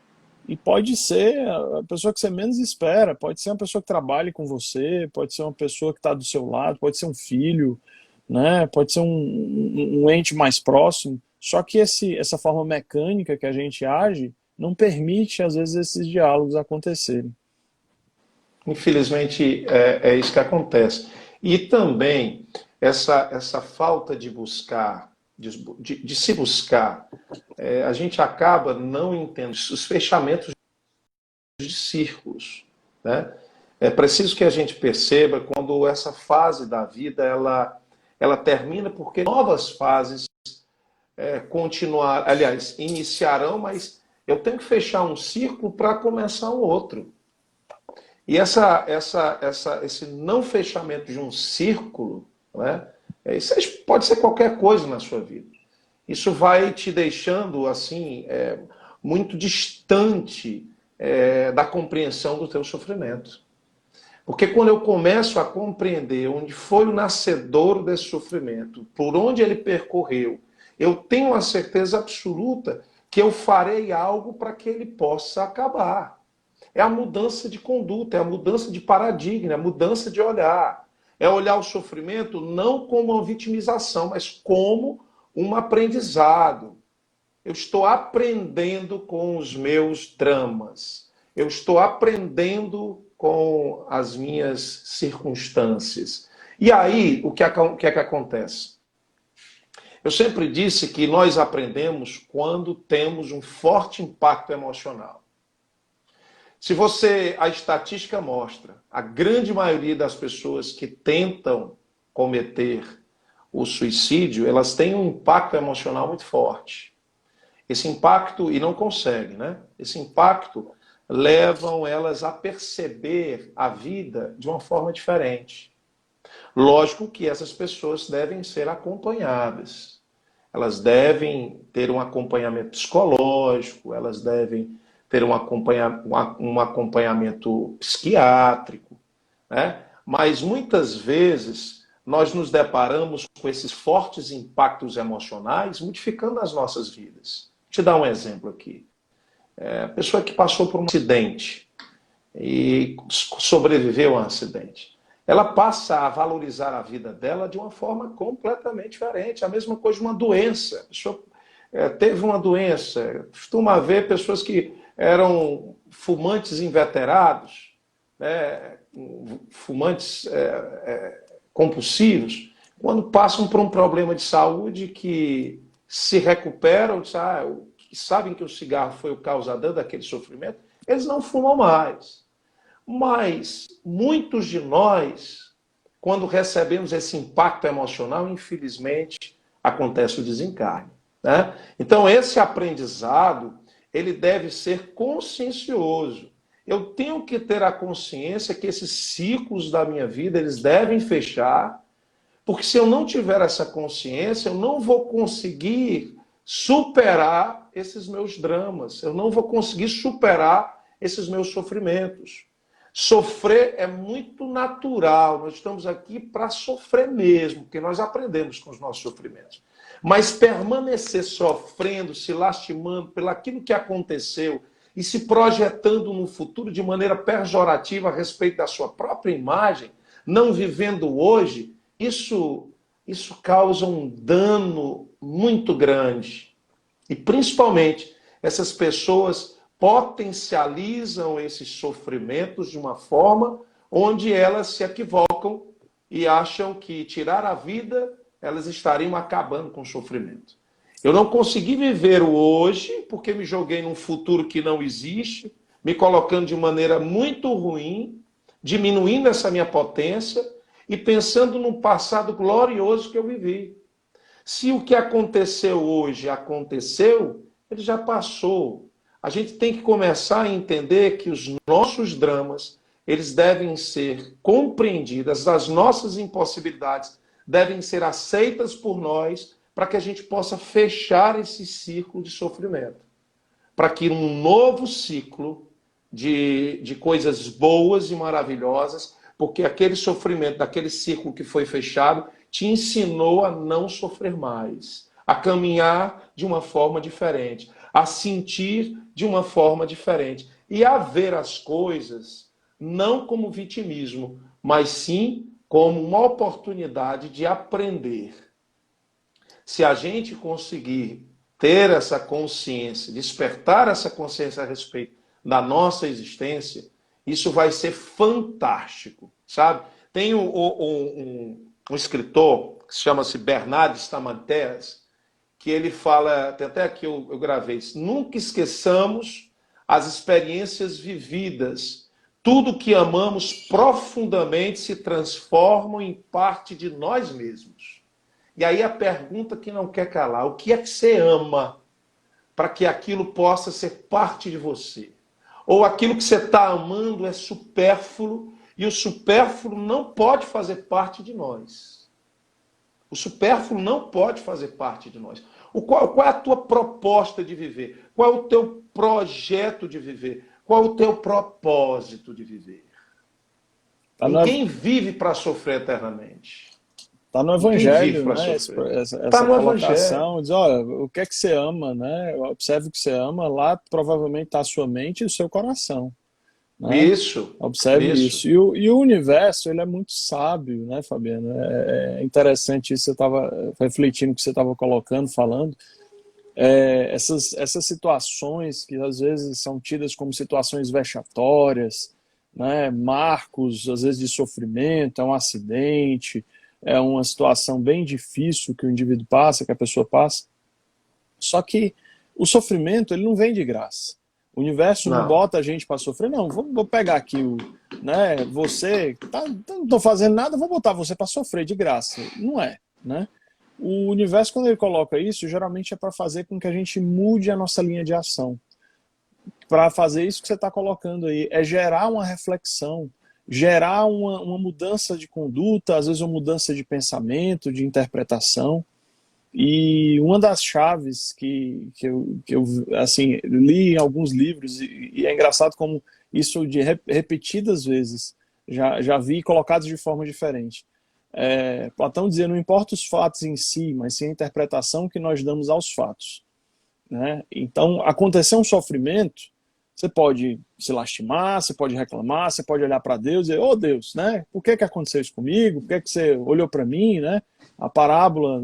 E pode ser a pessoa que você menos espera, pode ser uma pessoa que trabalhe com você, pode ser uma pessoa que está do seu lado, pode ser um filho, né? Pode ser um ente mais próximo. Só que essa forma mecânica que a gente age não permite, às vezes, esses diálogos acontecerem. infelizmente é isso que acontece. E também essa falta de buscar, de se buscar, a gente acaba não entendendo os fechamentos de círculos, né? É preciso que a gente perceba quando essa fase da vida ela termina, porque novas fases continuar, aliás, iniciarão, mas eu tenho que fechar um círculo para começar um outro. E esse não fechamento de um círculo, né, isso pode ser qualquer coisa na sua vida. Isso vai te deixando assim muito distante da compreensão do teu sofrimento. Porque quando eu começo a compreender onde foi o nascedor desse sofrimento, por onde ele percorreu, eu tenho a certeza absoluta que eu farei algo para que ele possa acabar. É a mudança de conduta, é a mudança de paradigma, é a mudança de olhar. É olhar o sofrimento não como uma vitimização, mas como um aprendizado. Eu estou aprendendo com os meus dramas. Eu estou aprendendo com as minhas circunstâncias. E aí, o que é que acontece? Eu sempre disse que nós aprendemos quando temos um forte impacto emocional. Se você, a estatística mostra, a grande maioria das pessoas que tentam cometer o suicídio, elas têm um impacto emocional muito forte. Esse impacto, e não conseguem, né? Esse impacto levam elas a perceber a vida de uma forma diferente. Lógico que essas pessoas devem ser acompanhadas. Elas devem ter um acompanhamento psicológico, elas devem ter um acompanhamento psiquiátrico, né? Mas muitas vezes nós nos deparamos com esses fortes impactos emocionais modificando as nossas vidas. Vou te dar um exemplo aqui. A pessoa que passou por um acidente e sobreviveu a um acidente, ela passa a valorizar a vida dela de uma forma completamente diferente. A mesma coisa de uma doença. A pessoa teve uma doença. Costuma haver pessoas que eram fumantes inveterados, né, fumantes compulsivos, quando passam por um problema de saúde que se recuperam, sabem que o cigarro foi o causador daquele sofrimento, eles não fumam mais. Mas muitos de nós, quando recebemos esse impacto emocional, infelizmente, acontece o desencarne, né? Então, esse aprendizado, ele deve ser consciencioso. Eu tenho que ter a consciência que esses ciclos da minha vida, eles devem fechar, porque se eu não tiver essa consciência, eu não vou conseguir superar esses meus dramas, eu não vou conseguir superar esses meus sofrimentos. Sofrer é muito natural, nós estamos aqui para sofrer mesmo, porque nós aprendemos com os nossos sofrimentos. Mas permanecer sofrendo, se lastimando pelo aquilo que aconteceu e se projetando no futuro de maneira pejorativa a respeito da sua própria imagem, não vivendo hoje, isso isso causa um dano muito grande. E principalmente, essas pessoas potencializam esses sofrimentos de uma forma onde elas se equivocam e acham que tirar a vida, elas estariam acabando com o sofrimento. Eu não consegui viver o hoje porque me joguei num futuro que não existe, me colocando de maneira muito ruim, diminuindo essa minha potência e pensando num passado glorioso que eu vivi. Se o que aconteceu hoje aconteceu, ele já passou. A gente tem que começar a entender que os nossos dramas, eles devem ser compreendidos, as nossas impossibilidades devem ser aceitas por nós para que a gente possa fechar esse ciclo de sofrimento. Para que um novo ciclo de coisas boas e maravilhosas, porque aquele sofrimento, daquele ciclo que foi fechado, te ensinou a não sofrer mais, a caminhar de uma forma diferente, a sentir de uma forma diferente e a ver as coisas não como vitimismo, mas sim como uma oportunidade de aprender. Se a gente conseguir ter essa consciência, despertar essa consciência a respeito da nossa existência, isso vai ser fantástico, sabe? Tem um escritor que chama-se Bernard Stamanteras, que ele fala, tem até aqui eu gravei isso, nunca esqueçamos as experiências vividas. Tudo que amamos profundamente se transforma em parte de nós mesmos. E aí a pergunta que não quer calar, o que é que você ama para que aquilo possa ser parte de você? Ou aquilo que você está amando é supérfluo e o supérfluo não pode fazer parte de nós. O supérfluo não pode fazer parte de nós. Qual é a tua proposta de viver? Qual é o teu projeto de viver? Qual é o teu propósito de viver? Tá no, Ninguém vive para sofrer eternamente. tá no Ninguém vive Evangelho, para né? sofrer. Está Essa no Evangelho. colocação, diz, olha, o que é que você ama, né? Observe o que você ama, lá provavelmente está a sua mente e o seu coração, né? Isso, Observe isso. isso. E o universo, ele é muito sábio, né, Fabiano? É interessante isso, você estava refletindo o que você estava colocando, falando. Essas situações que às vezes são tidas como situações vexatórias, né, marcos, às vezes, de sofrimento, é um acidente, é uma situação bem difícil que o indivíduo passa, que a pessoa passa. Só que o sofrimento, ele não vem de graça. O universo não Não. bota a gente para sofrer, não. Vou pegar aqui né, você, não estou fazendo nada, vou botar você para sofrer de graça. Não é, né? O universo, quando ele coloca isso, geralmente é para fazer com que a gente mude a nossa linha de ação. Para fazer isso que você está colocando aí, é gerar uma reflexão, gerar uma mudança de conduta, às vezes uma mudança de pensamento, de interpretação. E uma das chaves que eu assim, li em alguns livros, e é engraçado como isso de repetidas vezes já vi colocados de forma diferente. Platão dizia, não importa os fatos em si, mas sim a interpretação que nós damos aos fatos, né? Então, acontecer um sofrimento, você pode se lastimar, você pode reclamar, você pode olhar para Deus e dizer, ô Deus, né? Por que aconteceu isso comigo? Por que você olhou para mim, né? A parábola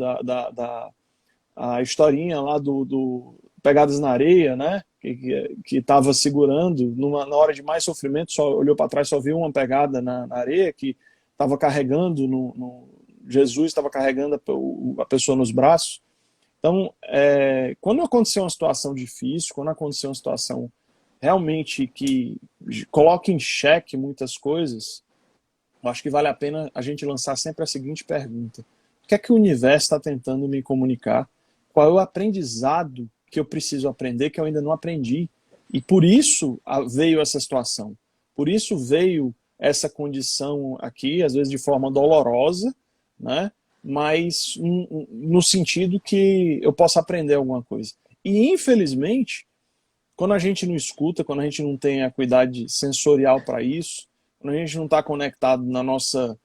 a historinha lá do Pegadas na Areia, né? Que estava segurando, na hora de mais sofrimento, só olhou para trás, só viu uma pegada na areia, que estava carregando, Jesus estava carregando a pessoa nos braços. Então, quando aconteceu uma situação difícil, quando aconteceu uma situação realmente que coloca em xeque muitas coisas, eu acho que vale a pena a gente lançar sempre a seguinte pergunta: o que é que o universo está tentando me comunicar? Qual é o aprendizado que eu preciso aprender que eu ainda não aprendi? E por isso veio essa situação. Por isso veio essa condição aqui, às vezes de forma dolorosa, né? Mas no sentido que eu possa aprender alguma coisa. E infelizmente, quando a gente não escuta, quando a gente não tem a acuidade sensorial para isso, quando a gente não está conectado na nossa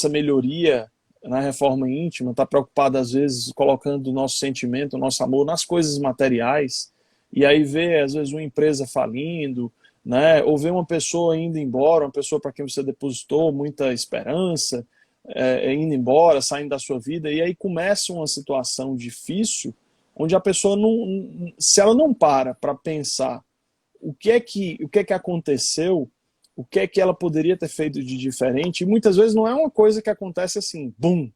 melhoria, na reforma íntima, está preocupado às vezes colocando o nosso sentimento, o nosso amor nas coisas materiais, e aí vê às vezes uma empresa falindo, né? Ou vê uma pessoa indo embora, uma pessoa para quem você depositou muita esperança, indo embora, saindo da sua vida, e aí começa uma situação difícil, onde a pessoa não, se ela não para pensar o que é que aconteceu, o que é que ela poderia ter feito de diferente, e muitas vezes não é uma coisa que acontece assim, bum.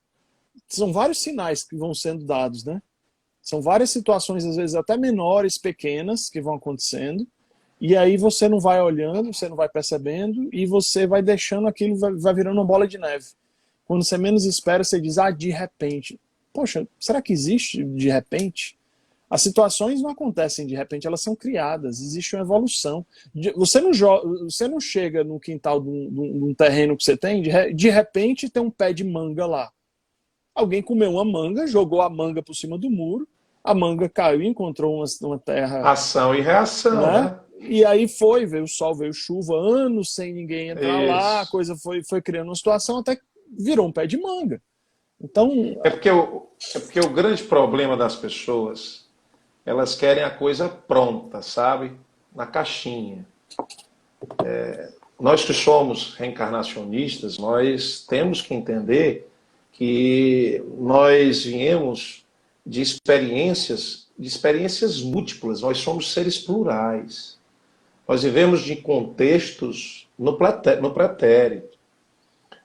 São vários sinais que vão sendo dados, né? São várias situações, às vezes até menores, pequenas, que vão acontecendo, e aí você não vai olhando, você não vai percebendo, e você vai deixando aquilo, vai virando uma bola de neve. Quando você menos espera, você diz, de repente. Poxa, será que existe de repente? As situações não acontecem de repente, elas são criadas, existe uma evolução. Você não chega no quintal de um terreno que você tem, de repente tem um pé de manga lá. Alguém comeu uma manga, jogou a manga por cima do muro, a manga caiu e encontrou uma terra, Ação e reação, né? né? E aí veio o sol, veio chuva, anos sem ninguém entrar lá, a Isso. coisa foi criando uma situação até que virou um pé de manga. Então, É porque o grande problema das pessoas, elas querem a coisa pronta, sabe? Na caixinha. Nós que somos reencarnacionistas, nós temos que entender que nós viemos de experiências múltiplas, nós somos seres plurais. Nós vivemos de contextos no pretérito.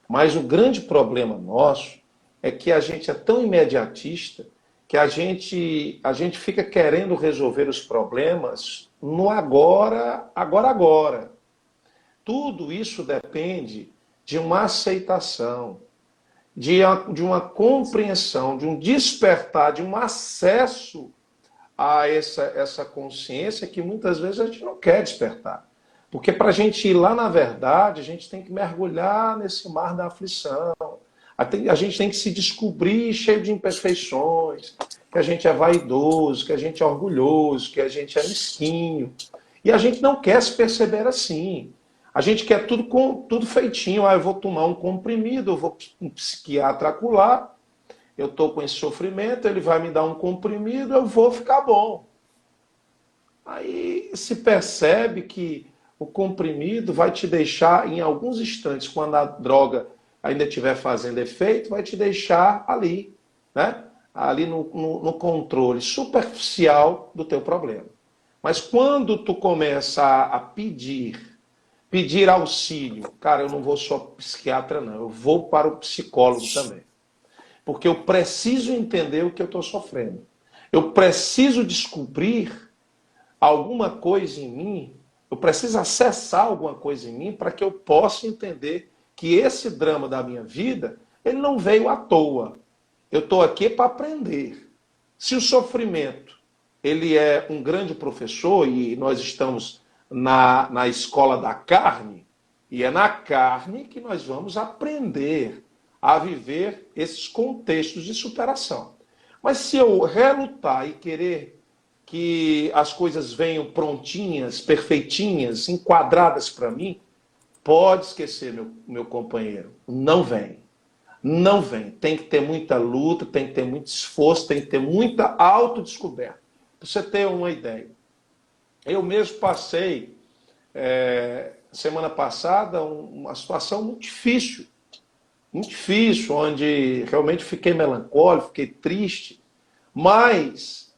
Mas o grande problema nosso é que a gente é tão imediatista que a gente fica querendo resolver os problemas no agora, agora, agora. Tudo isso depende de uma aceitação, de uma compreensão, de um despertar, de um acesso a essa consciência que muitas vezes a gente não quer despertar. Porque para a gente ir lá na verdade, a gente tem que mergulhar nesse mar da aflição. A gente tem que se descobrir cheio de imperfeições, que a gente é vaidoso, que a gente é orgulhoso, que a gente é mesquinho. E a gente não quer se perceber assim. A gente quer tudo feitinho. Eu vou tomar um comprimido, eu vou um psiquiatra acular, eu estou com esse sofrimento, ele vai me dar um comprimido, eu vou ficar bom. Aí se percebe que o comprimido vai te deixar, em alguns instantes, quando a droga ainda estiver fazendo efeito, vai te deixar ali, né? Ali no controle superficial do teu problema. Mas quando tu começa a pedir auxílio, cara, eu não vou só psiquiatra, não, eu vou para o psicólogo também. Porque eu preciso entender o que eu estou sofrendo. Eu preciso descobrir alguma coisa em mim, eu preciso acessar alguma coisa em mim para que eu possa entender que esse drama da minha vida, ele não veio à toa. Eu estou aqui para aprender. Se o sofrimento, ele é um grande professor, e nós estamos na escola da carne, e é na carne que nós vamos aprender a viver esses contextos de superação. Mas se eu relutar e querer que as coisas venham prontinhas, perfeitinhas, enquadradas para mim, pode esquecer, meu companheiro, não vem. Não vem. Tem que ter muita luta, tem que ter muito esforço, tem que ter muita autodescoberta. Para você ter uma ideia. Eu mesmo passei, semana passada, uma situação muito difícil, onde realmente fiquei melancólico, fiquei triste, mas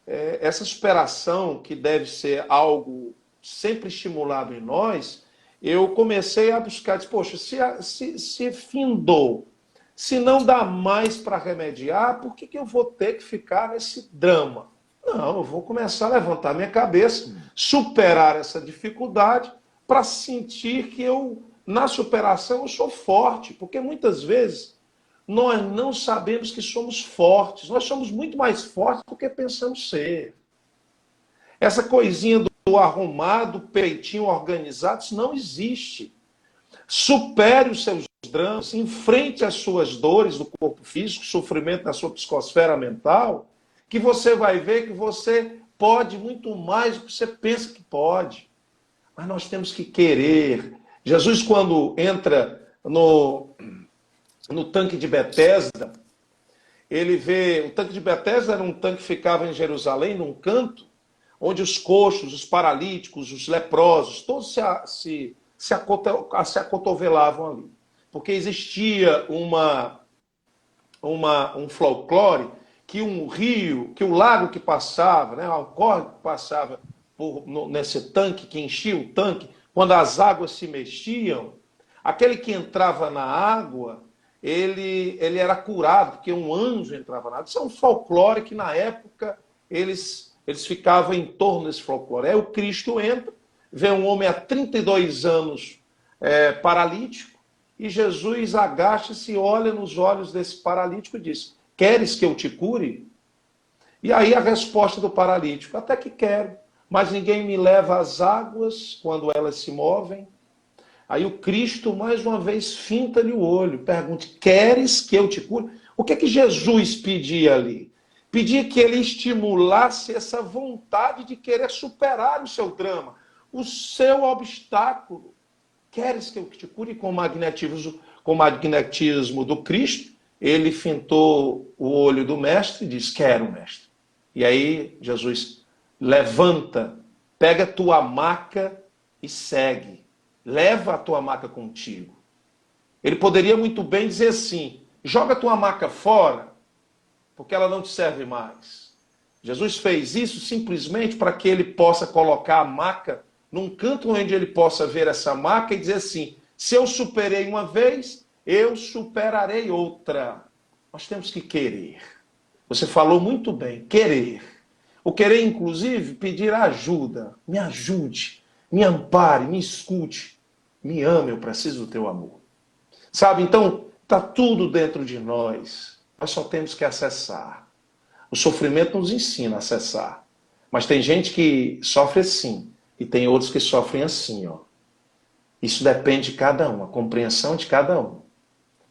essa superação, que deve ser algo sempre estimulado em nós, eu comecei a buscar, disse, poxa, se findou, se não dá mais para remediar, por que eu vou ter que ficar nesse drama? Não, eu vou começar a levantar minha cabeça, superar essa dificuldade, para sentir que na superação, eu sou forte, porque muitas vezes nós não sabemos que somos fortes. Nós somos muito mais fortes do que pensamos ser. Essa coisinha do arrumado, peitinho organizado, isso não existe. Supere os seus dramas, enfrente as suas dores do corpo físico, sofrimento da sua psicosfera mental, que você vai ver que você pode muito mais do que você pensa que pode. Mas nós temos que querer. Jesus, quando entra no tanque de Betesda, ele vê... O tanque de Betesda era um tanque que ficava em Jerusalém, num canto, onde os coxos, os paralíticos, os leprosos, todos se acotovelavam ali. porque existia um folclore que um rio, que o lago que passava, né, o córrego que passava nesse tanque, que enchia o tanque, quando as águas se mexiam, aquele que entrava na água, ele era curado, porque um anjo entrava na água. Isso é um folclore que, na época, eles ficavam em torno desse folclore. Aí o Cristo entra, vê um homem há 32 anos paralítico, e Jesus agacha-se, olha nos olhos desse paralítico e diz: queres que eu te cure? E aí a resposta do paralítico: até que quero, mas ninguém me leva às águas quando elas se movem. Aí o Cristo, mais uma vez, finta-lhe o olho, pergunta: queres que eu te cure? O que Jesus pedia ali? Pedia que ele estimulasse essa vontade de querer superar o seu drama, o seu obstáculo. Queres que eu te cure? Com o magnetismo do Cristo, ele fintou o olho do mestre e diz: quero, mestre. E aí Jesus: levanta, pega tua maca e segue. Leva a tua maca contigo. Ele poderia muito bem dizer assim: joga a tua maca fora, porque ela não te serve mais. Jesus fez isso simplesmente para que ele possa colocar a maca num canto onde ele possa ver essa maca e dizer assim: se eu superei uma vez, eu superarei outra. Nós temos que querer. Você falou muito bem, querer. O querer, inclusive, pedir ajuda. Me ajude, me ampare, me escute, me ame, eu preciso do teu amor. Sabe, então, está tudo dentro de nós. Nós só temos que acessar. O sofrimento nos ensina a acessar. Mas tem gente que sofre assim, e tem outros que sofrem assim, ó. Isso depende de cada um, a compreensão de cada um.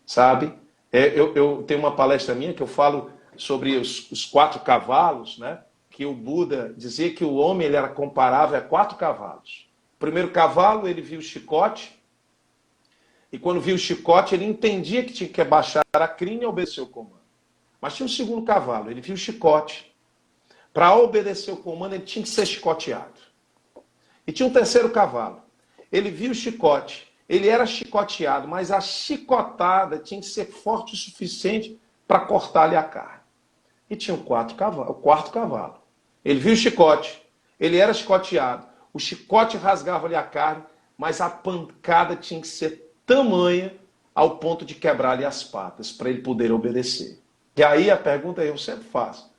Sabe? Eu tenho uma palestra minha que eu falo sobre os 4 cavalos, né? Que o Buda dizia que o homem ele era comparável a 4 cavalos. O primeiro cavalo, ele viu o chicote, e quando viu o chicote, ele entendia que tinha que abaixar a crina e obedecer o comando. Mas tinha um segundo cavalo, ele viu o chicote. Para obedecer o comando, ele tinha que ser chicoteado. E tinha um terceiro cavalo. Ele viu o chicote, ele era chicoteado, mas a chicotada tinha que ser forte o suficiente para cortar-lhe a carne. E tinha o quarto cavalo. Ele viu o chicote, ele era chicoteado, o chicote rasgava-lhe a carne, mas a pancada tinha que ser tamanha ao ponto de quebrar-lhe as patas, para ele poder obedecer. E aí a pergunta eu sempre faço: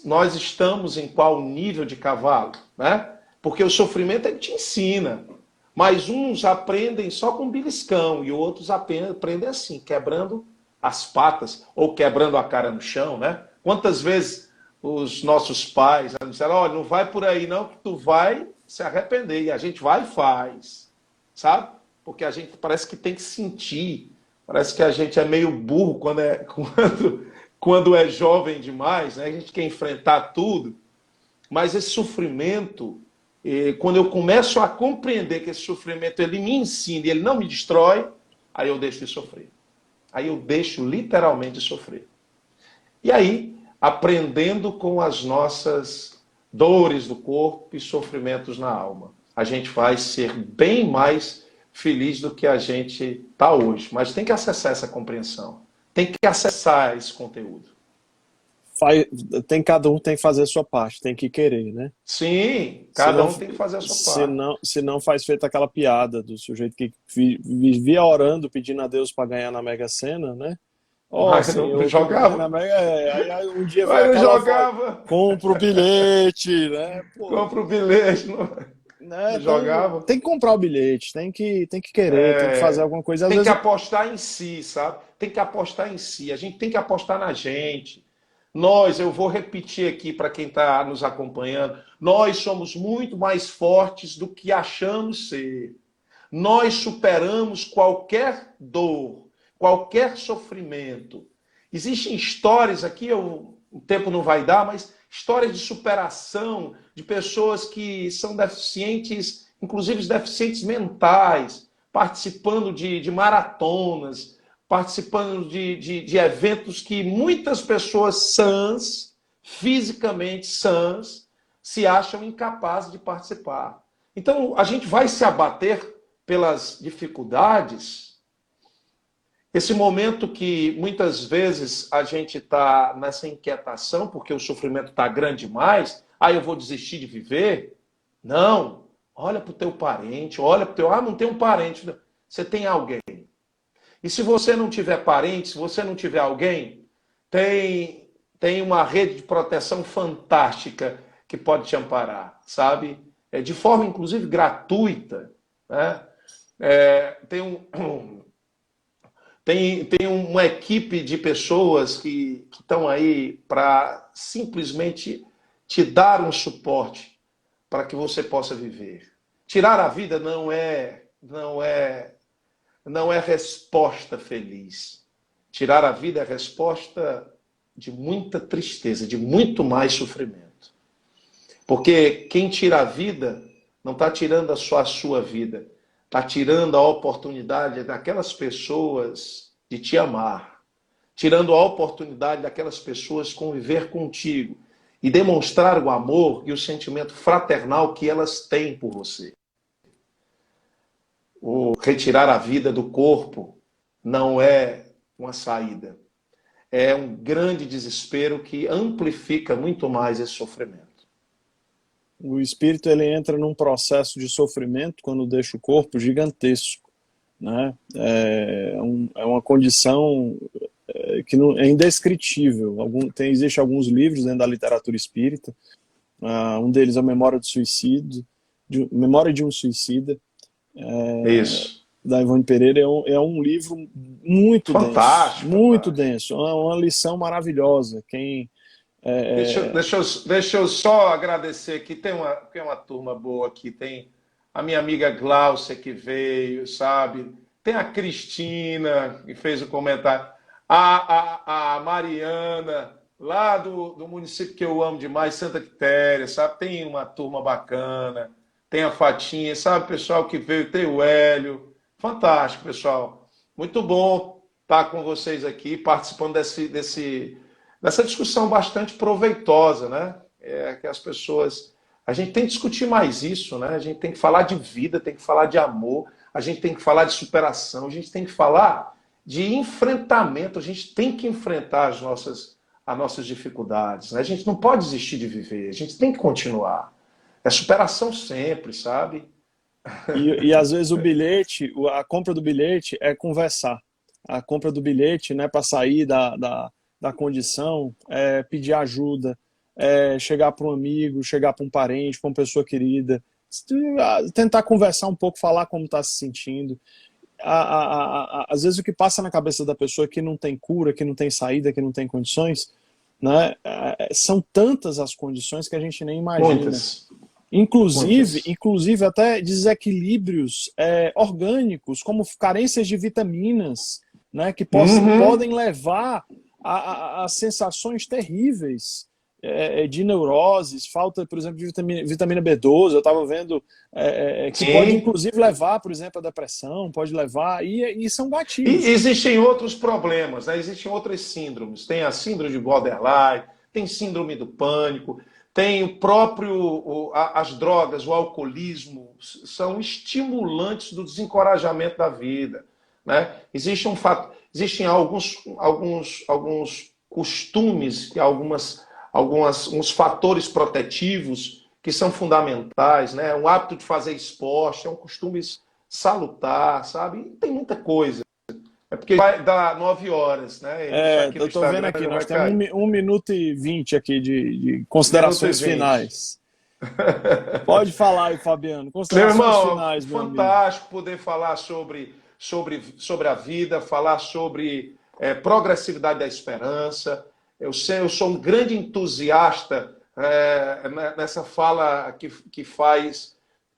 nós estamos em qual nível de cavalo? Né? Porque o sofrimento ele te ensina, mas uns aprendem só com beliscão e outros aprendem assim, quebrando as patas ou quebrando a cara no chão, né? Quantas vezes os nossos pais disseram: olha, não vai por aí não, que tu vai se arrepender. E a gente vai e faz, sabe? Porque a gente parece que tem que sentir, parece que a gente é meio burro quando é jovem demais, né? A gente quer enfrentar tudo, mas esse sofrimento, quando eu começo a compreender que esse sofrimento ele me ensina e ele não me destrói, aí eu deixo de sofrer. Aí eu deixo literalmente de sofrer. E aí, aprendendo com as nossas dores do corpo e sofrimentos na alma, a gente vai ser bem mais feliz do que a gente está hoje. Mas tem que acessar essa compreensão. Tem que acessar esse conteúdo. Cada um tem que fazer a sua parte, tem que querer, né? Sim, cada um tem que fazer a sua parte. Se não faz feito aquela piada do sujeito que vivia orando, pedindo a Deus para ganhar na Mega Sena, né? Mas não jogava. Aí um dia Mas vem não aquela jogava. compra o bilhete, né? Pô, compra o bilhete. né? Não Então, jogava. tem que comprar o bilhete, tem que querer, tem que fazer alguma coisa. Às tem vezes... que apostar em si, sabe? Tem que apostar em si. A gente tem que apostar na gente. Eu vou repetir aqui para quem está nos acompanhando, nós somos muito mais fortes do que achamos ser. Nós superamos qualquer dor, qualquer sofrimento. Existem histórias aqui, o tempo não vai dar, mas histórias de superação de pessoas que são deficientes, inclusive deficientes mentais, participando de maratonas, participando de eventos que muitas pessoas sãs, fisicamente sãs, se acham incapazes de participar. Então, a gente vai se abater pelas dificuldades, Esse momento que muitas vezes a gente está nessa inquietação porque o sofrimento está grande demais, aí eu vou desistir de viver. Não, olha para o teu parente, olha para o teu... Ah, não tem um parente. Você tem alguém. E se você não tiver parente, se você não tiver alguém, tem uma rede de proteção fantástica que pode te amparar, sabe? De forma, inclusive, gratuita. Né? Tem uma equipe de pessoas que estão aí para simplesmente te dar um suporte para que você possa viver. Tirar a vida não é resposta feliz. Tirar a vida é resposta de muita tristeza, de muito mais sofrimento. Porque quem tira a vida não está tirando só a sua vida, está tirando a oportunidade daquelas pessoas de te amar, tirando a oportunidade daquelas pessoas conviver contigo e demonstrar o amor e o sentimento fraternal que elas têm por você. O retirar a vida do corpo não é uma saída. É um grande desespero que amplifica muito mais esse sofrimento. O espírito ele entra num processo de sofrimento quando deixa o corpo gigantesco, né? É uma condição que não, é indescritível. Existem alguns livros dentro da literatura espírita, um deles é a Memória Memória de um Suicida, Isso. da Ivone Pereira. É um livro muito Fantástico, denso, muito fantástico. denso, uma lição maravilhosa. Deixa eu só agradecer aqui. Tem uma turma boa aqui. Tem a minha amiga Gláucia que veio, sabe? Tem a Cristina que fez o comentário. A Mariana, lá do município que eu amo demais, Santa Quitéria, sabe? Tem uma turma bacana. Tem a Fatinha, sabe? Pessoal que veio. Tem o Hélio. Fantástico, pessoal. Muito bom estar com vocês aqui, participando dessa discussão bastante proveitosa, né? Que as pessoas... A gente tem que discutir mais isso, né? A gente tem que falar de vida, tem que falar de amor, a gente tem que falar de superação, a gente tem que falar de enfrentamento, a gente tem que enfrentar as nossas dificuldades, né? A gente não pode desistir de viver, a gente tem que continuar. É superação sempre, sabe? E às vezes a compra do bilhete é conversar. A compra do bilhete, né, para sair da condição, é pedir ajuda, chegar para um amigo, chegar para um parente, para uma pessoa querida, tentar conversar um pouco, falar como está se sentindo. Às vezes o que passa na cabeça da pessoa é que não tem cura, que não tem saída, que não tem condições, né? São tantas as condições que a gente nem imagina. Muitas. Inclusive até desequilíbrios orgânicos, como carências de vitaminas, né, que podem levar a sensações terríveis de neuroses, falta, por exemplo, de vitamina B12. Eu estava vendo que pode inclusive levar, por exemplo, a depressão, pode levar, e são gatilhos. E existem outros problemas, né? Existem outras síndromes. Tem a síndrome de borderline, tem síndrome do pânico, tem o próprio, as drogas, o alcoolismo, são estimulantes do desencorajamento da vida, né? Existem alguns costumes e alguns fatores protetivos que são fundamentais, né? Um hábito de fazer esporte, é um costume salutar, sabe? E tem muita coisa. É porque vai dar 9 horas, né? Eu estou vendo aqui, nós temos 1 minuto e 20 aqui de considerações finais. Pode falar aí, Fabiano. Considerações meu irmão, finais, meu fantástico amigo. poder falar sobre a vida, falar sobre progressividade da esperança. Eu sou um grande entusiasta nessa fala que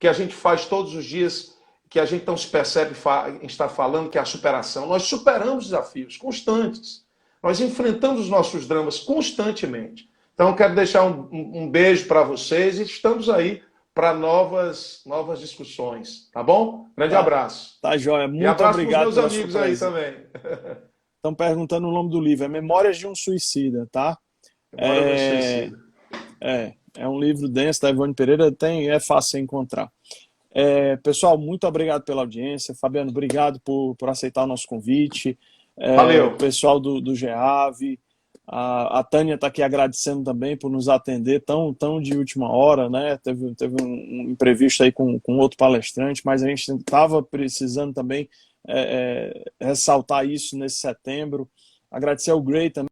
a gente faz todos os dias, que a gente não se percebe estar falando, que é a superação. Nós superamos desafios constantes. Nós enfrentamos os nossos dramas constantemente. Então, eu quero deixar um beijo para vocês e estamos aí para novas discussões. Tá bom? Grande abraço. Tá, joia. Muito e abraço obrigado para os meus amigos aí também. Estão perguntando o nome do livro. É Memórias de um Suicida, tá? Memórias de um Suicida. É um livro denso da Ivone Pereira, é fácil de encontrar. Pessoal, muito obrigado pela audiência. Fabiano, obrigado por aceitar o nosso convite. Valeu. o pessoal do GEAV, a Tânia está aqui agradecendo também por nos atender tão de última hora, né? Teve um imprevisto aí com outro palestrante, mas a gente estava precisando também ressaltar isso nesse setembro. Agradecer ao Gray também.